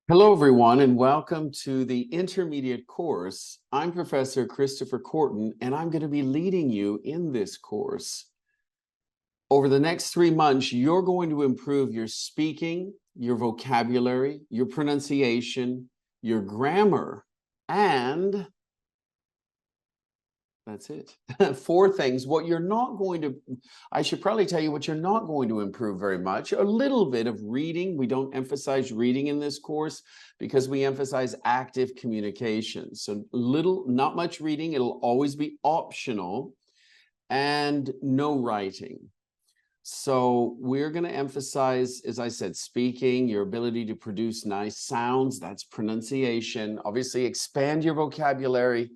Hello, everyone, and welcome to the intermediate course. I'm Professor Christopher Korten, and I'm going to be leading you in this course. Over the next 3 months, you're going to improve your speaking, your vocabulary, your pronunciation, your grammar, and that's it. 4 things. What you're not going to, I should probably tell you what you're not going to improve very much. A little bit of reading. We don't emphasize reading in this course because we emphasize active communication. So not much reading. It'll always be optional, and no writing. So we're going to emphasize, as I said, speaking, your ability to produce nice sounds. That's pronunciation. Obviously, expand your vocabulary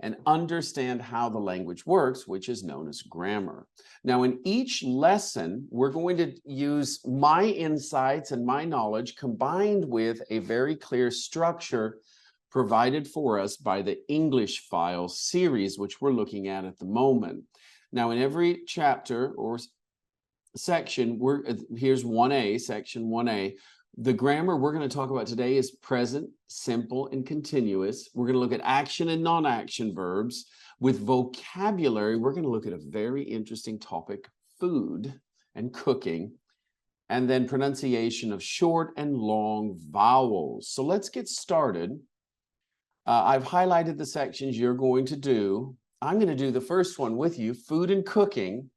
and understand how the language works, which is known as grammar. Now, in each lesson, we're going to use my insights and my knowledge combined with a very clear structure provided for us by the English file series, which we're looking at the moment. Now, in every chapter or section, here's 1A, section 1A. The grammar we're going to talk about today is present, simple, and continuous. We're going to look at action and non-action verbs. With vocabulary, we're going to look at a very interesting topic, food and cooking, and then pronunciation of short and long vowels. So let's get started. I've highlighted the sections you're going to do. I'm going to do the first one with you, food and cooking.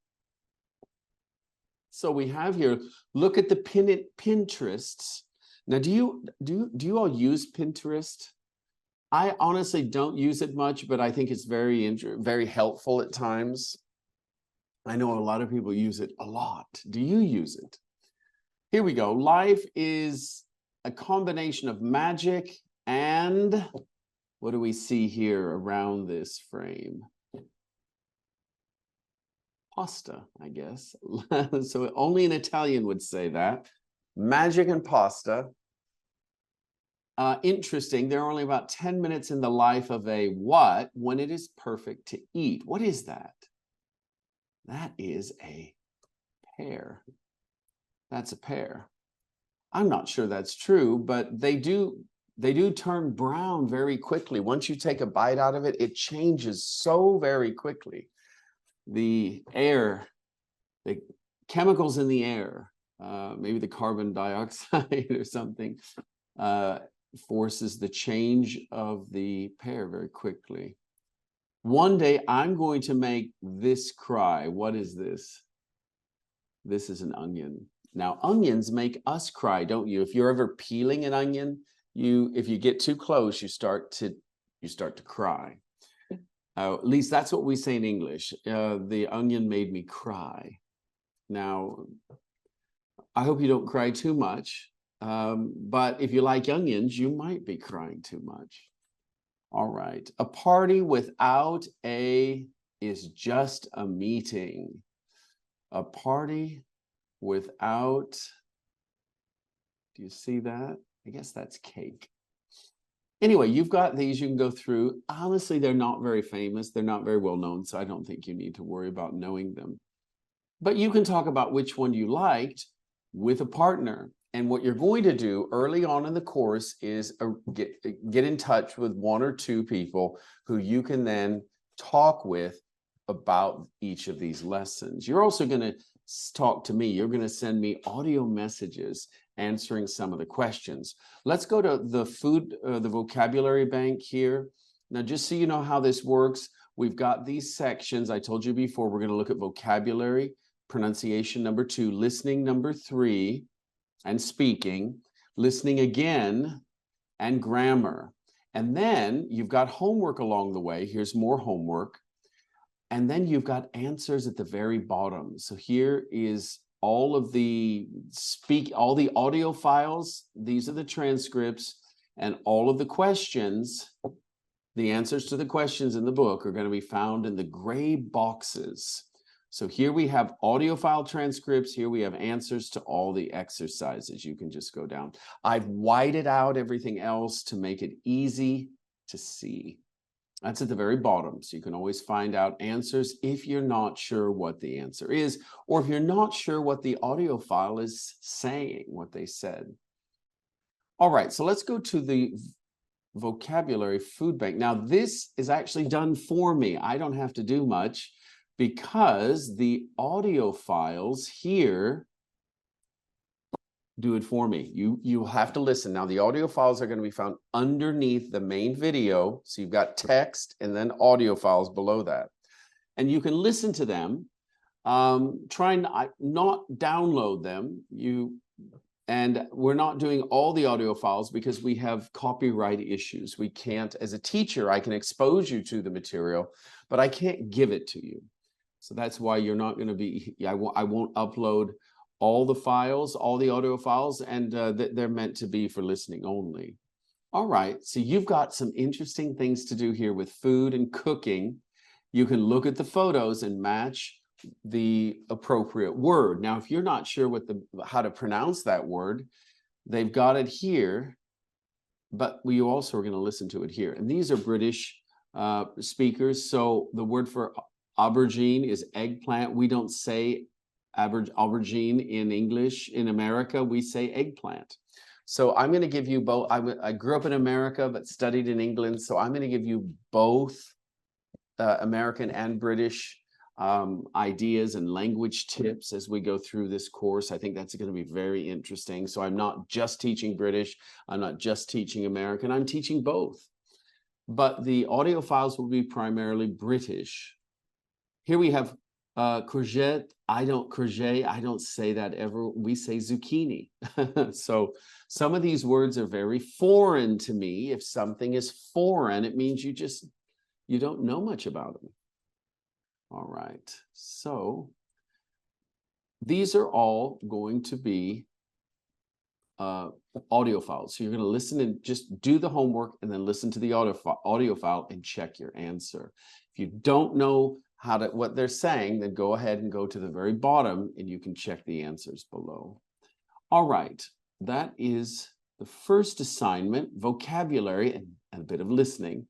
So we have here, look at the Pinterests. Now, do you all use Pinterest? I honestly don't use it much, but I think it's very helpful at times. I know a lot of people use it a lot. Do you use it? Here we go. Life is a combination of magic and what do we see here around this frame? Pasta, I guess. So only an Italian would say that. Magic and pasta. Interesting. There are only about 10 minutes in the life of a what when it is perfect to eat. What is that? That is a pear. That's a pear. I'm not sure that's true, but they do turn brown very quickly. Once you take a bite out of it, it changes so very quickly. The air, the chemicals in the air, maybe the carbon dioxide or something, forces the change of the pear very quickly. One day I'm going to make this cry. What is this? This is an onion. Now, onions make us cry, don't you? If you're ever peeling an onion, if you get too close, you start to cry. At least that's what we say in English. The onion made me cry. Now, I hope you don't cry too much, but if you like onions, you might be crying too much. All right. A party without a is just a meeting. A party without, do you see that? I guess that's cake. Anyway, you've got these you can go through. Honestly, they're not very famous. They're not very well known, so I don't think you need to worry about knowing them. But you can talk about which one you liked with a partner. And what you're going to do early on in the course is get in touch with 1 or 2 people who you can then talk with about each of these lessons. You're also going to talk to me. You're going to send me audio messages answering some of the questions. Let's go to the vocabulary bank here. Now, just so you know how this works, we've got these sections. I told you before, we're going to look at vocabulary, pronunciation number 2, listening number 3, and speaking, listening again, and grammar. And then you've got homework along the way. Here's more homework. And then you've got answers at the very bottom. So here is all the audio files. These are the transcripts, and all of the questions, the answers to the questions in the book are going to be found in the gray boxes. So here we have audio file transcripts. Here we have answers to all the exercises. You can just go down. I've whited out everything else to make it easy to see. That's at the very bottom, so you can always find out answers if you're not sure what the answer is, or if you're not sure what the audio file is saying, what they said. All right, so let's go to the vocabulary food bank. Now, this is actually done for me. I don't have to do much because the audio files here do it for me. You have to listen. Now, the audio files are going to be found underneath the main video. So you've got text and then audio files below that. And you can listen to them. Try not download them. And we're not doing all the audio files because we have copyright issues. We can't, as a teacher, I can expose you to the material, but I can't give it to you. So that's why you're not going to be, I won't upload all the files, all the audio files, and they're meant to be for listening only. All right, so you've got some interesting things to do here with food and cooking. You can look at the photos and match the appropriate word. Now, if you're not sure how to pronounce that word, they've got it here, but we also are going to listen to it here. And these are British speakers. So the word for aubergine is eggplant. We don't say aubergine in English. In America, we say eggplant. So I'm going to give you both. I grew up in America, but studied in England. So I'm going to give you both American and British ideas and language tips as we go through this course. I think that's going to be very interesting. So I'm not just teaching British. I'm not just teaching American. I'm teaching both. But the audio files will be primarily British. Here we have courgette. I don't say that ever. We say zucchini. So some of these words are very foreign to me. If something is foreign, it means you don't know much about them. All right, so these are all going to be audio files. So you're going to listen and just do the homework and then listen to the audio file and check your answer. If you don't know what they're saying, then go ahead and go to the very bottom and you can check the answers below. All right, that is the first assignment, vocabulary and a bit of listening.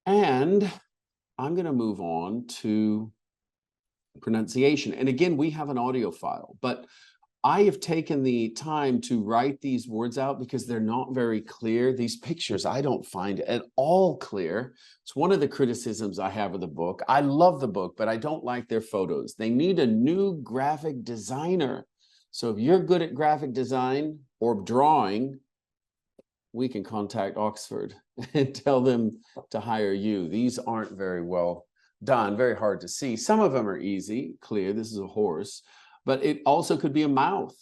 And I'm going to move on to pronunciation. And again, we have an audio file, but I have taken the time to write these words out because they're not very clear. These pictures I don't find at all clear. It's one of the criticisms I have of the book. I love the book, but I don't like their photos. They need a new graphic designer. So if you're good at graphic design or drawing, we can contact Oxford and tell them to hire you. These aren't very well done, very hard to see. Some of them are easy, clear. This is a horse, but it also could be a mouth.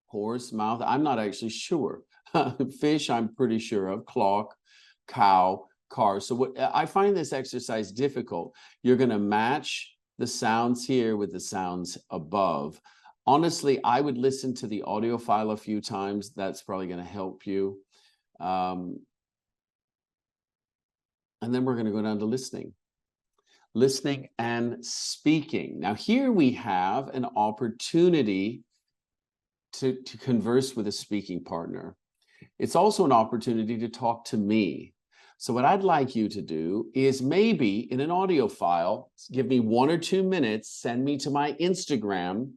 Horse, mouth, I'm not actually sure. Fish, I'm pretty sure of. Clock, cow, car. So what I find this exercise difficult. You're going to match the sounds here with the sounds above. Honestly, I would listen to the audio file a few times. That's probably going to help you. And then we're going to go down to listening. Listening and speaking. Now, here we have an opportunity to converse with a speaking partner. It's also an opportunity to talk to me. So what I'd like you to do is maybe in an audio file, give me 1 or 2 minutes, send me to my Instagram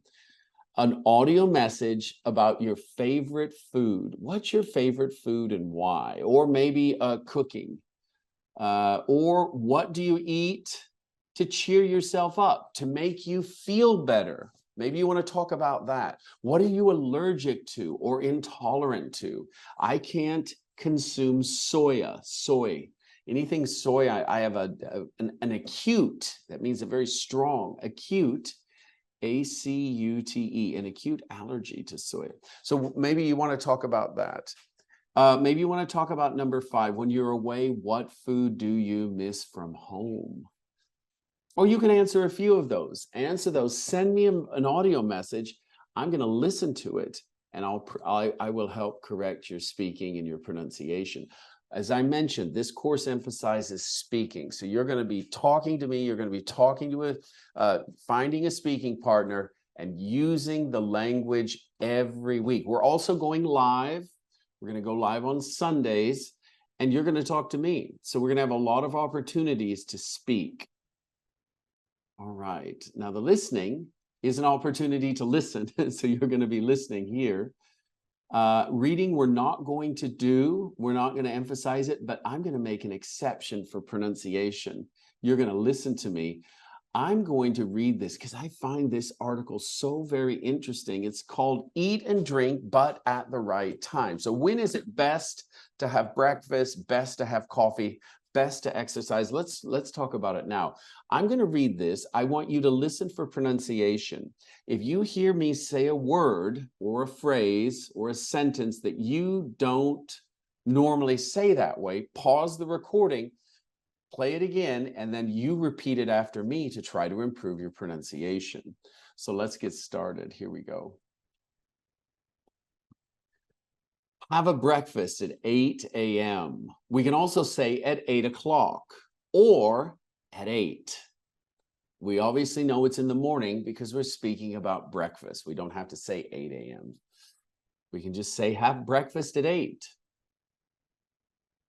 an audio message about your favorite food. What's your favorite food and why? Or maybe cooking. Or what do you eat to cheer yourself up, to make you feel better? Maybe you want to talk about that. What are you allergic to or intolerant to? I can't consume soy. Anything soy, I have an acute, that means a very strong, acute, A-C-U-T-E, an acute allergy to soy. So maybe you want to talk about that. Maybe you want to talk about number 5. When you're away, what food do you miss from home? Or you can answer a few of those. Answer those. Send me an audio message. I'm going to listen to it, and I will help correct your speaking and your pronunciation. As I mentioned, this course emphasizes speaking. So you're going to be talking to me. You're going to be talking to finding a speaking partner and using the language every week. We're also going live. We're going to go live on Sundays, and you're going to talk to me. So we're going to have a lot of opportunities to speak. All right. Now, the listening is an opportunity to listen. So you're going to be listening here. Reading, we're not going to do. We're not going to emphasize it, but I'm going to make an exception for pronunciation. You're going to listen to me. I'm going to read this because I find this article so very interesting. It's called Eat and Drink, but at the Right Time. So when is it best to have breakfast, best to have coffee, best to exercise? Let's talk about it now. I'm going to read this. I want you to listen for pronunciation. If you hear me say a word or a phrase or a sentence that you don't normally say that way, pause the recording, play it again, and then you repeat it after me to try to improve your pronunciation. So let's get started. Here we go. Have a breakfast at 8 a.m. We can also say at 8 o'clock or at 8. We obviously know it's in the morning because we're speaking about breakfast. We don't have to say 8 a.m. We can just say have breakfast at 8.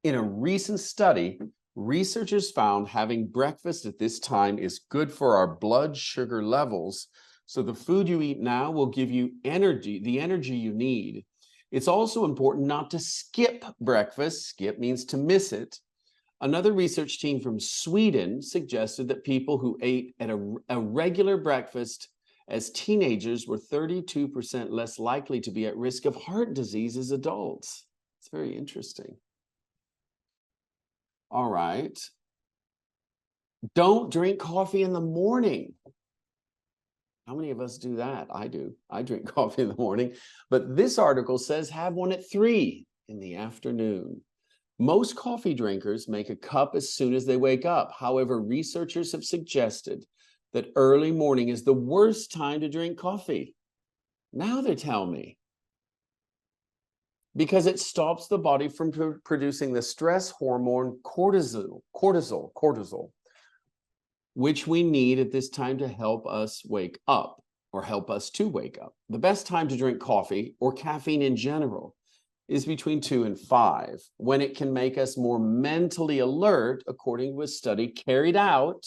In a recent study, researchers found having breakfast at this time is good for our blood sugar levels. So the food you eat now will give you energy, the energy you need. It's also important not to skip breakfast. Skip means to miss it. Another research team from Sweden suggested that people who ate at a regular breakfast as teenagers were 32% less likely to be at risk of heart disease as adults. It's very interesting. All right. Don't drink coffee in the morning. How many of us do that? I do. I drink coffee in the morning. But this article says have one at 3 in the afternoon. Most coffee drinkers make a cup as soon as they wake up. However, researchers have suggested that early morning is the worst time to drink coffee. Now they tell me. Because it stops the body from producing the stress hormone cortisol, which we need at this time to help us wake up or help us to wake up. The best time to drink coffee or caffeine in general is between 2 and 5, when it can make us more mentally alert, according to a study carried out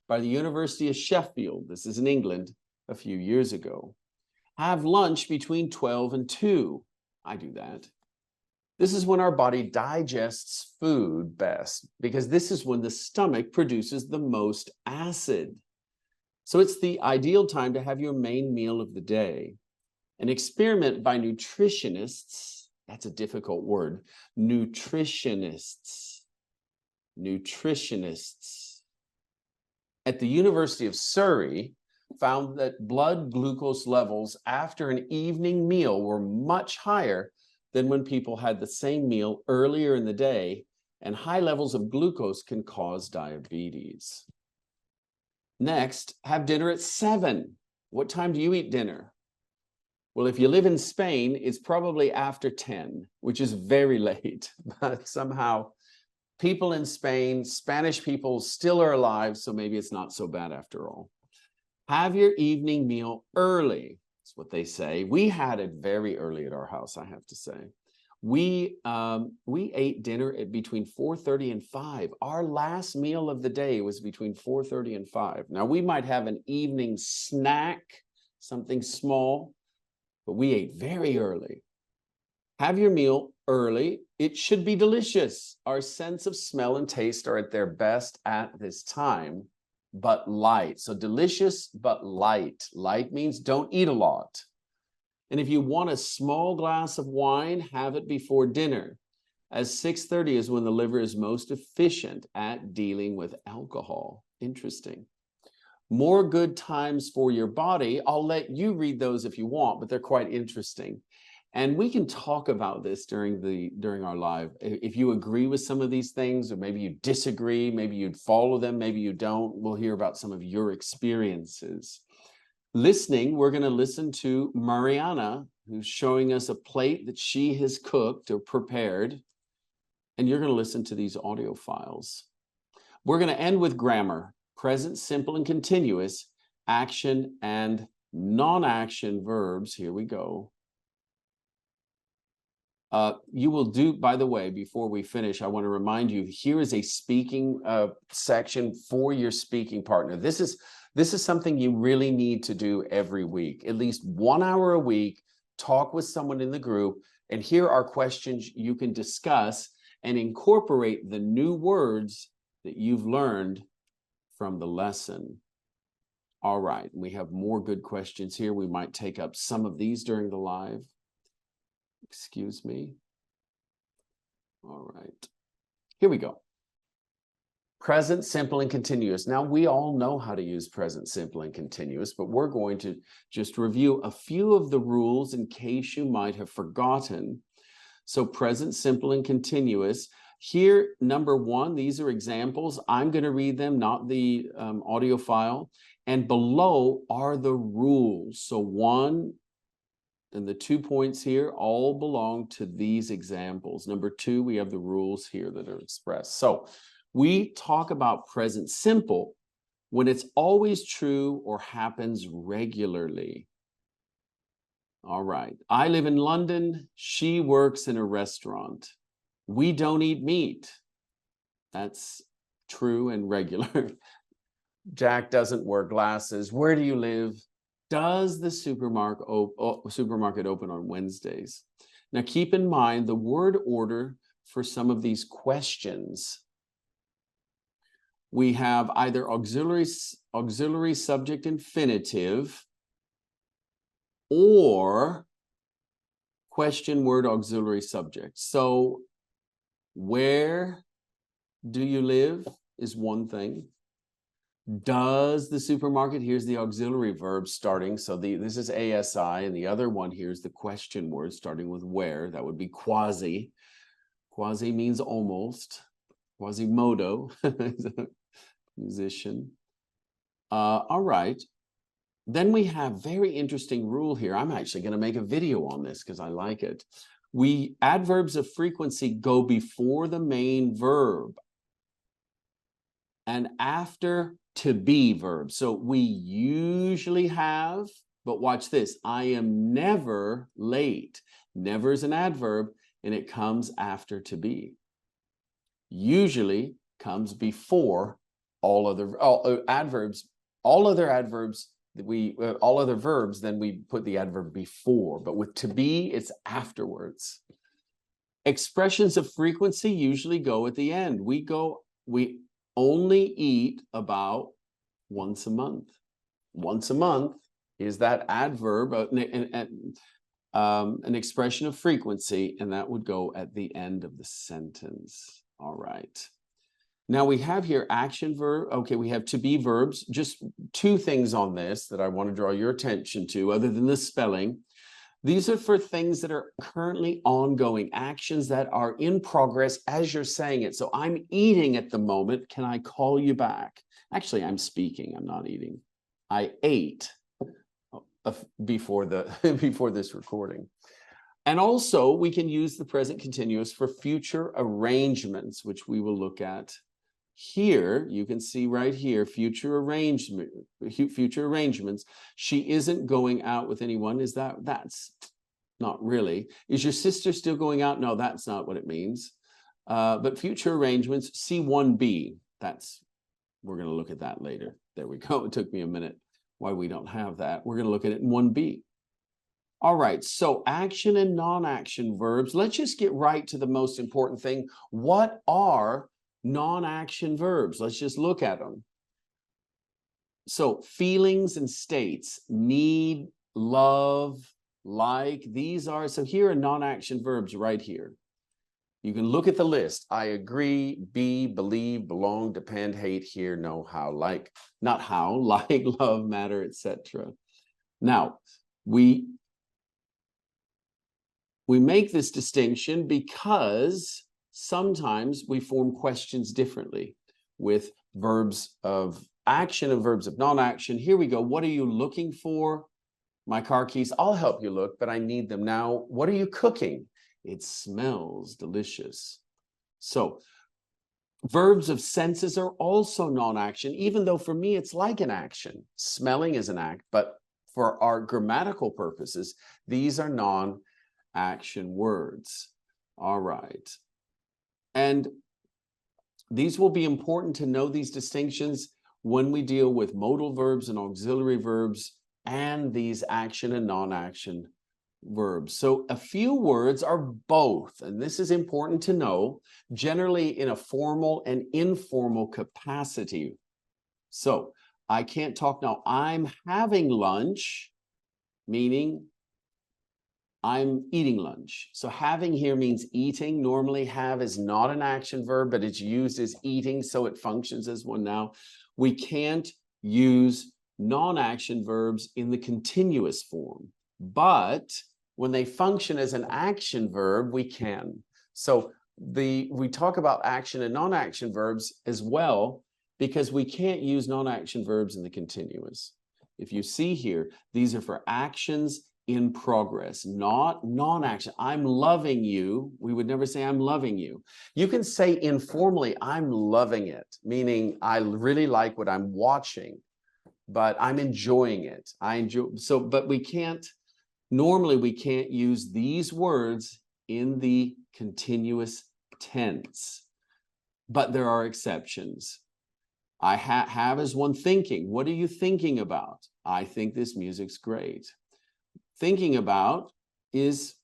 by the University of Sheffield, this is in England, a few years ago. Have lunch between 12 and 2. I do that. This is when our body digests food best, because this is when the stomach produces the most acid. So it's the ideal time to have your main meal of the day. An experiment by nutritionists, that's a difficult word, nutritionists at the University of Surrey found that blood glucose levels after an evening meal were much higher than when people had the same meal earlier in the day, and high levels of glucose can cause diabetes. Next, have dinner at 7. What time do you eat dinner? Well, if you live in Spain, it's probably after 10, which is very late, but somehow people in Spain, Spanish people still are alive, so maybe it's not so bad after all. Have your evening meal early. That's what they say. We had it very early at our house, I have to say. We ate dinner at between 4:30 and 5. Our last meal of the day was between 4:30 and 5. Now, we might have an evening snack, something small, but we ate very early. Have your meal early. It should be delicious. Our sense of smell and taste are at their best at this time, but light. So delicious, but light. Light means don't eat a lot. And if you want a small glass of wine, have it before dinner, as 6:30 is when the liver is most efficient at dealing with alcohol. Interesting. More good times for your body. I'll let you read those if you want, but they're quite interesting. And we can talk about this during our live. If you agree with some of these things, or maybe you disagree, maybe you'd follow them, maybe you don't, we'll hear about some of your experiences. Listening, we're going to listen to Mariana, who's showing us a plate that she has cooked or prepared. And you're going to listen to these audio files. We're going to end with grammar, present, simple, and continuous, action and non-action verbs. Here we go. You will do, by the way, before we finish, I want to remind you, here is a speaking section for your speaking partner. This is something you really need to do every week, at least 1 hour a week. talk with someone in the group, and here are questions you can discuss and incorporate the new words that you've learned from the lesson. All right, we have more good questions here. We might take up some of these during the live. Excuse me. All right, here we go. Present simple and continuous. Now, we all know how to use present simple and continuous, but we're going to just review a few of the rules in case you might have forgotten. So present simple and continuous. Here, number one, these are examples. I'm going to read them, not the audio file. And below are the rules. So 1 and the 2 points here all belong to these examples. Number 2, we have the rules here that are expressed. So we talk about present simple when it's always true or happens regularly. All right. I live in London. She works in a restaurant. We don't eat meat. That's true and regular. Jack doesn't wear glasses. Where do you live? Does the supermarket open on Wednesdays? Now keep in mind the word order for some of these questions. We have either auxiliary subject infinitive or question word auxiliary subject. So where do you live is one thing. Does the supermarket, here's the auxiliary verb starting. So this is ASI, and the other one here is the question word starting with where. That would be quasi. Quasi means almost. Quasimodo, musician. All right. Then we have very interesting rule here. I'm actually going to make a video on this because I like it. Adverbs of frequency go before the main verb and after to be verbs. So we usually have, but watch this, I am never late. Never is an adverb and it comes after to be. Usually comes before all other adverbs, all other verbs, then we put the adverb before, but with to be, it's afterwards. Expressions of frequency usually go at the end. We only eat about once a month. Once a month is that adverb, an expression of frequency, and that would go at the end of the sentence. All right. Now we have here action verb. Okay, we have to be verbs. Just 2 things on this that I want to draw your attention to, other than the spelling. These are for things that are currently ongoing, actions that are in progress as you're saying it. So I'm eating at the moment. Can I call you back? Actually, I'm speaking. I'm not eating. I ate before this recording. And also, we can use the present continuous for future arrangements, which we will look at here. You can see right here, future arrangements. She isn't going out with anyone. That's not really. Is your sister still going out? No, that's not what it means. But future arrangements, C1B, we're going to look at that later. There we go. It took me a minute why we don't have that. We're going to look at it in 1B. All right, so action and non-action verbs. Let's just get right to the most important thing. What are non-action verbs? Let's just look at them. So feelings and states, need, love, like, so here are non-action verbs right here. You can look at the list. I agree, be, believe, belong, depend, hate, hear, know, how, like, not how, like, love, matter, etc. Now, we make this distinction because sometimes we form questions differently with verbs of action and verbs of non-action. Here we go. What are you looking for? My car keys. I'll help you look, but I need them now. What are you cooking? It smells delicious. So verbs of senses are also non-action, even though for me it's like an action. Smelling is an act, but for our grammatical purposes, these are non-action words. All right. And these will be important to know these distinctions when we deal with modal verbs and auxiliary verbs and these action and non-action verbs. So a few words are both, and this is important to know, generally in a formal and informal capacity. So I can't talk now. I'm having lunch, meaning I'm eating lunch. So having here means eating. Normally have is not an action verb, but it's used as eating, so it functions as one now. We can't use non-action verbs in the continuous form, but when they function as an action verb, we can. So we talk about action and non-action verbs as well, because we can't use non-action verbs in the continuous. If you see here, these are for actions in progress, not non-action. I'm loving you. We would never say I'm loving you. You can say informally, I'm loving it, meaning I really like what I'm watching, but I'm enjoying it. I enjoy, so, but we can't, normally we can't use these words in the continuous tense, but there are exceptions. I have as one thinking. What are you thinking about? I think this music's great. Thinking about is,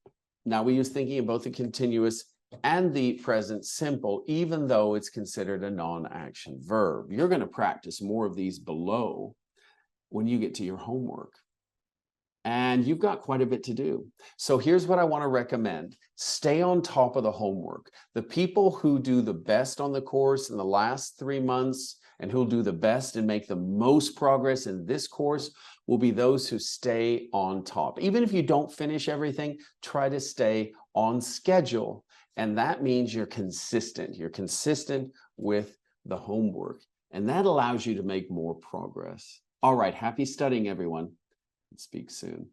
now we use thinking in both the continuous and the present simple, even though it's considered a non-action verb. You're going to practice more of these below when you get to your homework. And you've got quite a bit to do. So here's what I want to recommend. Stay on top of the homework. The people who do the best on the course in the last 3 months and who'll do the best and make the most progress in this course will be those who stay on top. Even if you don't finish everything, try to stay on schedule. And that means you're consistent. You're consistent with the homework. And that allows you to make more progress. All right, happy studying, everyone. Speak soon.